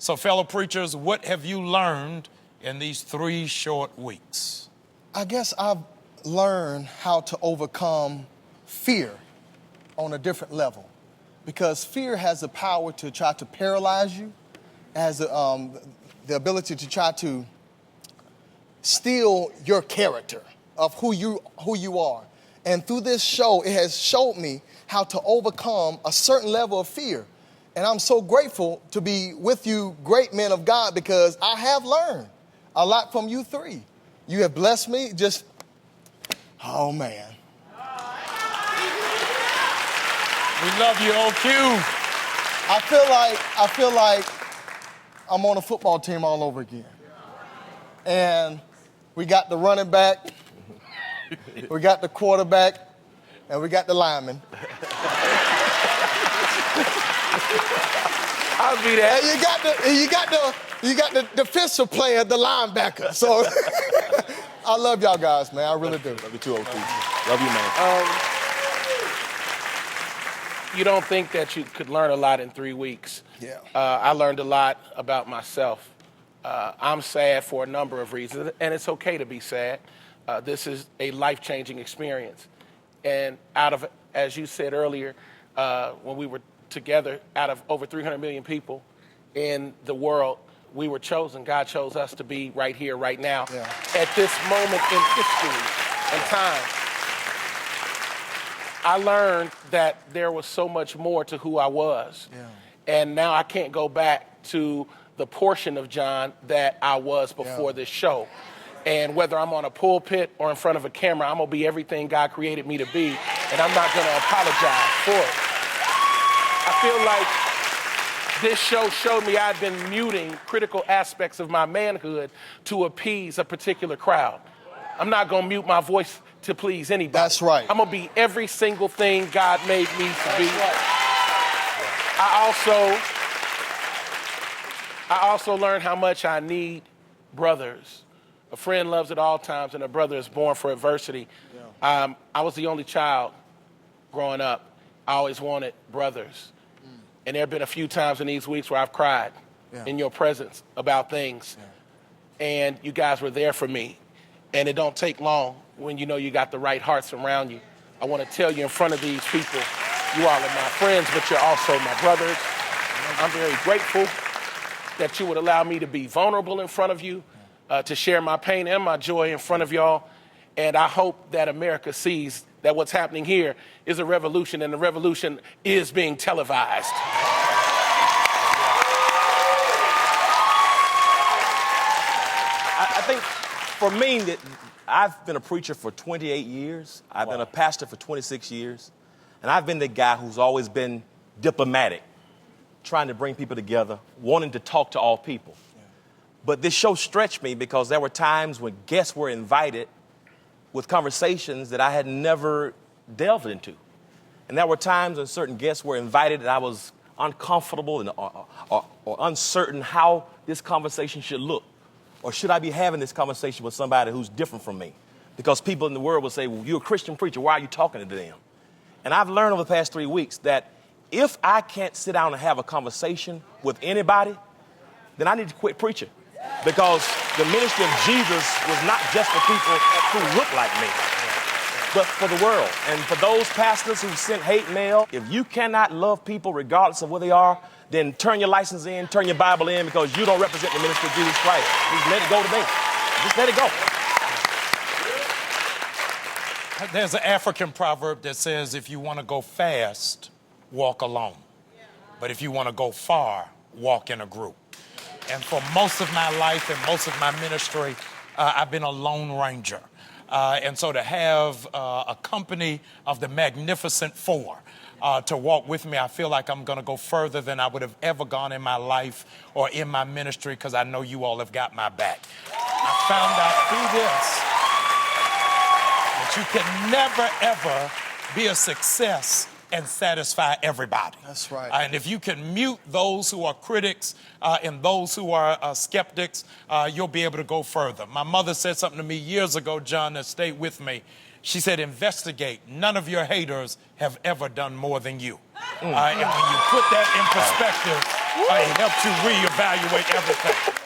So, fellow preachers, what have you learned in these 3 short weeks? I guess I've learned how to overcome fear on a different level, because fear has the power to try to paralyze you, has the ability to try to steal your character of who you are. And through this show, it has showed me how to overcome a certain level of fear. And I'm so grateful to be with you, great men of God, because I have learned a lot from you 3. You have blessed me. Oh man. We love you, OQ. I feel like I'm on a football team all over again. And we got the running back, we got the quarterback, and we got the lineman. I'll be there. And you got the defensive player, the linebacker. So I love y'all guys, man. I really do. Love you too, OP. Love you, man. You don't think that you could learn a lot in 3 weeks. Yeah. I learned a lot about myself. I'm sad for a number of reasons, and it's okay to be sad. This is a life-changing experience. And out of, as you said earlier, when we were together, out of over 300 million people in the world, we were chosen. God chose us to be right here, right now, at this moment in history and time. I learned that there was so much more to who I was. Yeah. And now I can't go back to the portion of John that I was before this show. And whether I'm on a pulpit or in front of a camera, I'm going to be everything God created me to be, and I'm not going to apologize for it. I feel like this show showed me I'd been muting critical aspects of my manhood to appease a particular crowd. I'm not going to mute my voice to please anybody. That's right. I'm going to be every single thing God made me to be. Right. I also learned how much I need brothers. A friend loves at all times, and a brother is born for adversity. Yeah. I was the only child growing up. I always wanted brothers. And there have been a few times in these weeks where I've cried in your presence about things. Yeah. And you guys were there for me. And it don't take long when you know you got the right hearts around you. I want to tell you in front of these people, you all are my friends, but you're also my brothers. I'm very grateful that you would allow me to be vulnerable in front of you, to share my pain and my joy in front of y'all. And I hope that America sees that what's happening here is a revolution, and the revolution is being televised. I think for me, that I've been a preacher for 28 years. I've been a pastor for 26 years. And I've been the guy who's always been diplomatic, trying to bring people together, wanting to talk to all people. Yeah. But this show stretched me because there were times when guests were invited with conversations that I had never delved into. And there were times when certain guests were invited that I was uncomfortable and, or uncertain how this conversation should look. Or should I be having this conversation with somebody who's different from me? Because people in the world will say, well, you're a Christian preacher, why are you talking to them? And I've learned over the past 3 weeks that if I can't sit down and have a conversation with anybody, then I need to quit preaching. Because the ministry of Jesus was not just for people who look like me, but for the world. And for those pastors who sent hate mail, if you cannot love people regardless of where they are, then turn your license in, turn your Bible in, because you don't represent the ministry of Jesus Christ. Just let it go today. Just let it go. There's an African proverb that says, if you want to go fast, walk alone. But if you want to go far, walk in a group. And for most of my life and most of my ministry, I've been a lone ranger. And so to have a company of the Magnificent Four to walk with me, I feel like I'm going to go further than I would have ever gone in my life or in my ministry, because I know you all have got my back. I found out through this that you can never, ever be a success and satisfy everybody. That's right. And if you can mute those who are critics and those who are skeptics, you'll be able to go further. My mother said something to me years ago, John, that stayed with me. She said, investigate. None of your haters have ever done more than you. And when you put that in perspective, it helps you reevaluate everything.